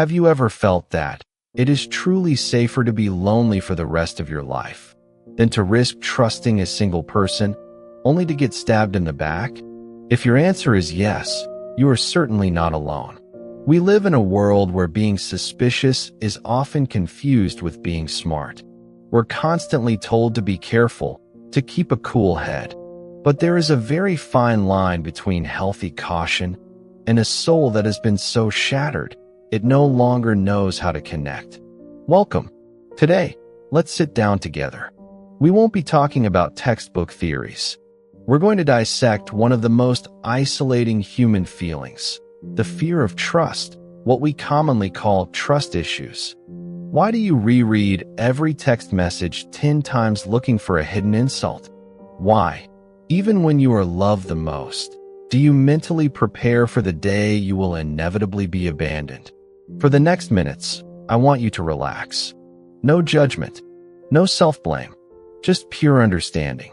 Have you ever felt that it is truly safer to be lonely for the rest of your life than to risk trusting a single person only to get stabbed in the back? If your answer is yes, you are certainly not alone. We live in a world where being suspicious is often confused with being smart. We're constantly told to be careful, to keep a cool head. But there is a very fine line between healthy caution and a soul that has been so shattered it no longer knows how to connect. Welcome. Today, let's sit down together. We won't be talking about textbook theories. We're going to dissect one of the most isolating human feelings, the fear of trust, what we commonly call trust issues. Why do you reread every text message 10 times looking for a hidden insult? Why, even when you are loved the most, do you mentally prepare for the day you will inevitably be abandoned? For the next minutes, I want you to relax. No judgment, no self-blame, just pure understanding.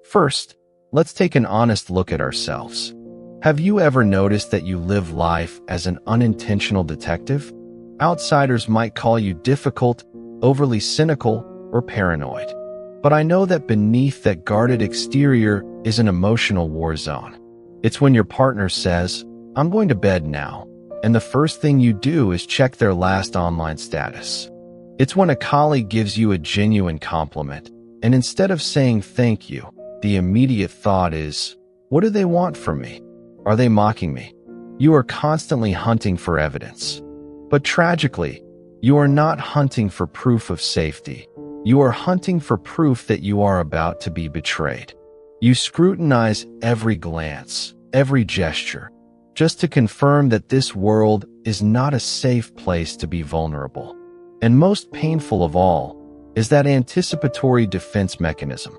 First, let's take an honest look at ourselves. Have you ever noticed that you live life as an unintentional detective? Outsiders might call you difficult, overly cynical, or paranoid. But I know that beneath that guarded exterior is an emotional war zone. It's when your partner says, "I'm going to bed now," and the first thing you do is check their last online status. It's when a colleague gives you a genuine compliment, and instead of saying thank you, the immediate thought is, what do they want from me? Are they mocking me? You are constantly hunting for evidence. But tragically, you are not hunting for proof of safety. You are hunting for proof that you are about to be betrayed. You scrutinize every glance, every gesture, just to confirm that this world is not a safe place to be vulnerable. And most painful of all is that anticipatory defense mechanism.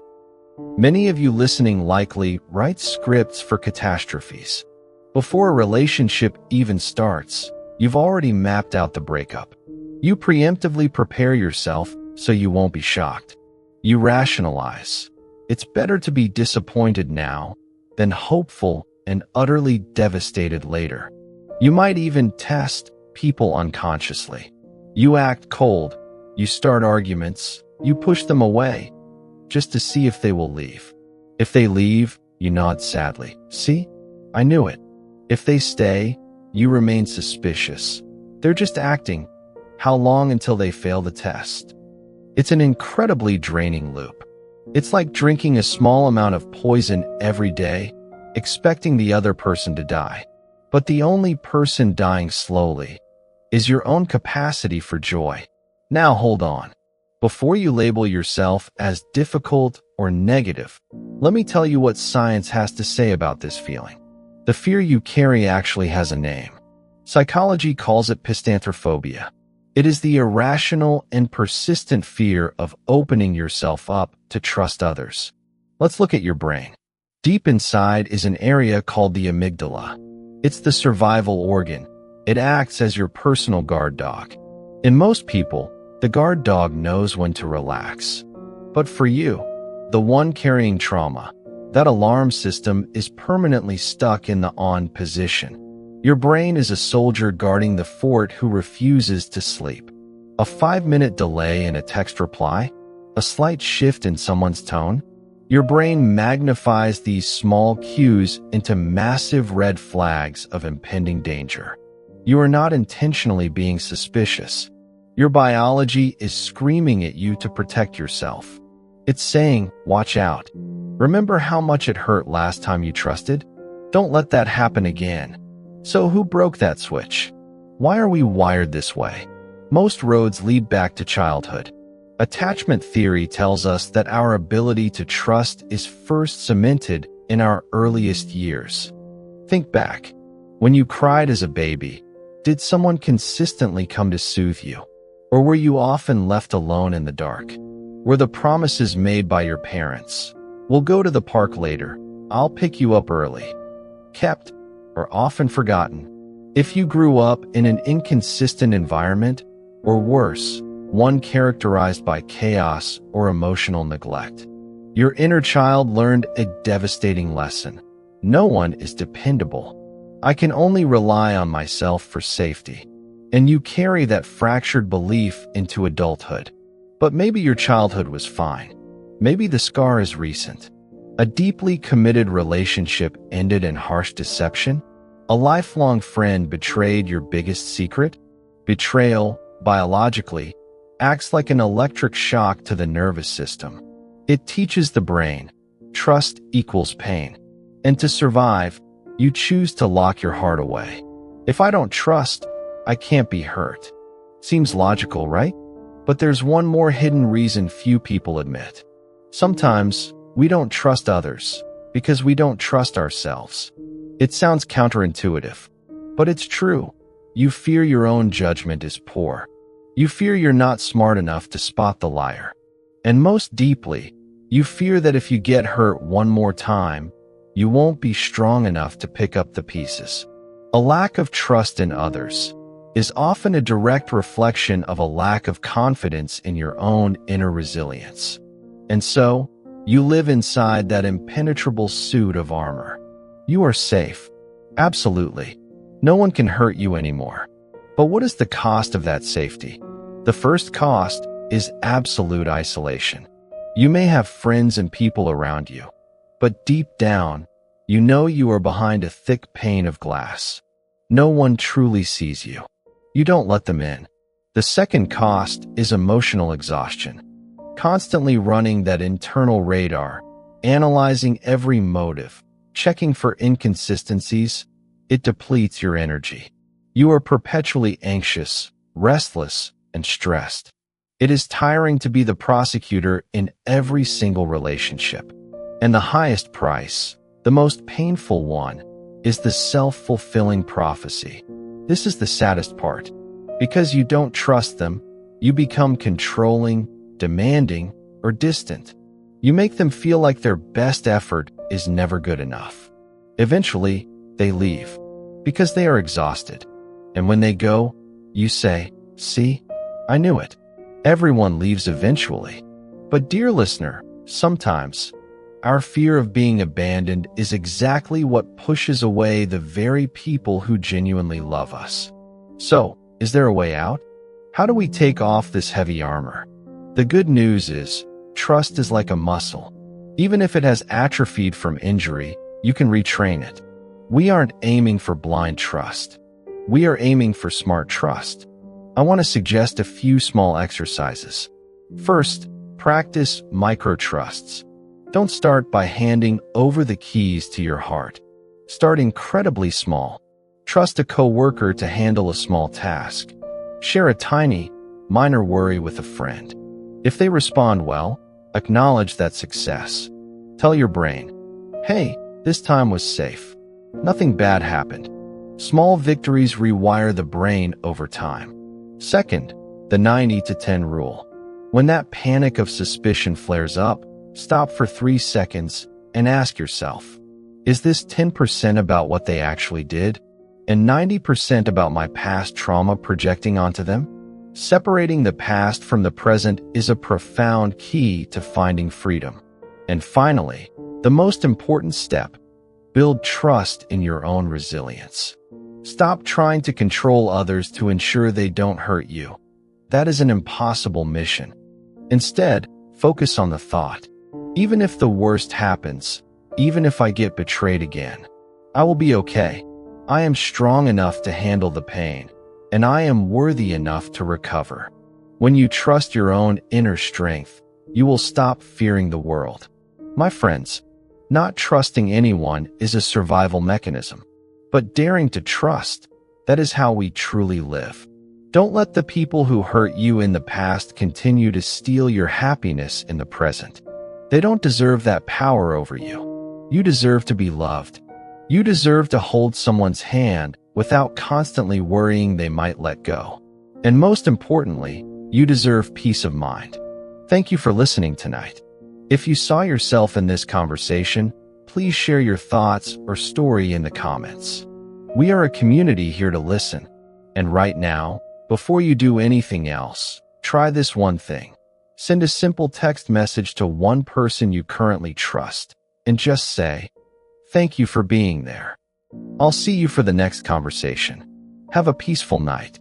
Many of you listening likely write scripts for catastrophes. Before a relationship even starts, you've already mapped out the breakup. You preemptively prepare yourself so you won't be shocked. You rationalize. It's better to be disappointed now than hopeful and utterly devastated later. You might even test people unconsciously. You act cold. You start arguments. You push them away just to see if they will leave. If they leave, you nod sadly. See? I knew it. If they stay, you remain suspicious. They're just acting. How long until they fail the test? It's an incredibly draining loop. It's like drinking a small amount of poison every day, expecting the other person to die. But the only person dying slowly is your own capacity for joy. Now hold on. Before you label yourself as difficult or negative, let me tell you what science has to say about this feeling. The fear you carry actually has a name. Psychology calls it pistanthrophobia. It is the irrational and persistent fear of opening yourself up to trust others. Let's look at your brain. Deep inside is an area called the amygdala. It's the survival organ. It acts as your personal guard dog. In most people, the guard dog knows when to relax. But for you, the one carrying trauma, that alarm system is permanently stuck in the on position. Your brain is a soldier guarding the fort who refuses to sleep. A 5-minute delay in a text reply, a slight shift in someone's tone, your brain magnifies these small cues into massive red flags of impending danger. You are not intentionally being suspicious. Your biology is screaming at you to protect yourself. It's saying, watch out. Remember how much it hurt last time you trusted? Don't let that happen again. So who broke that switch? Why are we wired this way? Most roads lead back to childhood. Attachment theory tells us that our ability to trust is first cemented in our earliest years. Think back. When you cried as a baby, did someone consistently come to soothe you? Or were you often left alone in the dark? Were the promises made by your parents, "We'll go to the park later, I'll pick you up early," kept or often forgotten? If you grew up in an inconsistent environment, or worse, one characterized by chaos or emotional neglect, your inner child learned a devastating lesson. No one is dependable. I can only rely on myself for safety. And you carry that fractured belief into adulthood. But maybe your childhood was fine. Maybe the scar is recent. A deeply committed relationship ended in harsh deception? A lifelong friend betrayed your biggest secret? Betrayal, biologically, acts like an electric shock to the nervous system. It teaches the brain, trust equals pain. And to survive, you choose to lock your heart away. If I don't trust, I can't be hurt. Seems logical, right? But there's one more hidden reason few people admit. Sometimes, we don't trust others because we don't trust ourselves. It sounds counterintuitive, but it's true. You fear your own judgment is poor. You fear you're not smart enough to spot the liar. And most deeply, you fear that if you get hurt one more time, you won't be strong enough to pick up the pieces. A lack of trust in others is often a direct reflection of a lack of confidence in your own inner resilience. And so, you live inside that impenetrable suit of armor. You are safe. Absolutely. No one can hurt you anymore. But what is the cost of that safety? The first cost is absolute isolation. You may have friends and people around you, but deep down, you know you are behind a thick pane of glass. No one truly sees you. You don't let them in. The second cost is emotional exhaustion. Constantly running that internal radar, analyzing every motive, checking for inconsistencies, it depletes your energy. You are perpetually anxious, restless, and stressed. It is tiring to be the prosecutor in every single relationship. And the highest price, the most painful one, is the self-fulfilling prophecy. This is the saddest part. Because you don't trust them, you become controlling, demanding, or distant. You make them feel like their best effort is never good enough. Eventually, they leave because they are exhausted. And when they go, you say, "See, I knew it." Everyone leaves eventually. But dear listener, sometimes our fear of being abandoned is exactly what pushes away the very people who genuinely love us. So, is there a way out? How do we take off this heavy armor? The good news is, trust is like a muscle. Even if it has atrophied from injury, you can retrain it. We aren't aiming for blind trust. We are aiming for smart trust. I want to suggest a few small exercises. First, practice micro-trusts. Don't start by handing over the keys to your heart. Start incredibly small. Trust a coworker to handle a small task. Share a tiny, minor worry with a friend. If they respond well, acknowledge that success. Tell your brain, "Hey, this time was safe. Nothing bad happened." Small victories rewire the brain over time. Second, the 90-10 rule. When that panic of suspicion flares up, stop for 3 seconds and ask yourself, is this 10% about what they actually did and 90% about my past trauma projecting onto them? Separating the past from the present is a profound key to finding freedom. And finally, the most important step, build trust in your own resilience. Stop trying to control others to ensure they don't hurt you. That is an impossible mission. Instead, focus on the thought. Even if the worst happens, even if I get betrayed again, I will be okay. I am strong enough to handle the pain, and I am worthy enough to recover. When you trust your own inner strength, you will stop fearing the world. My friends, not trusting anyone is a survival mechanism, but daring to trust, that is how we truly live. Don't let the people who hurt you in the past continue to steal your happiness in the present. They don't deserve that power over you. You deserve to be loved. You deserve to hold someone's hand without constantly worrying they might let go. And most importantly, you deserve peace of mind. Thank you for listening tonight. If you saw yourself in this conversation, please share your thoughts or story in the comments. We are a community here to listen. And right now, before you do anything else, try this one thing. Send a simple text message to one person you currently trust, and just say, "Thank you for being there." I'll see you for the next conversation. Have a peaceful night.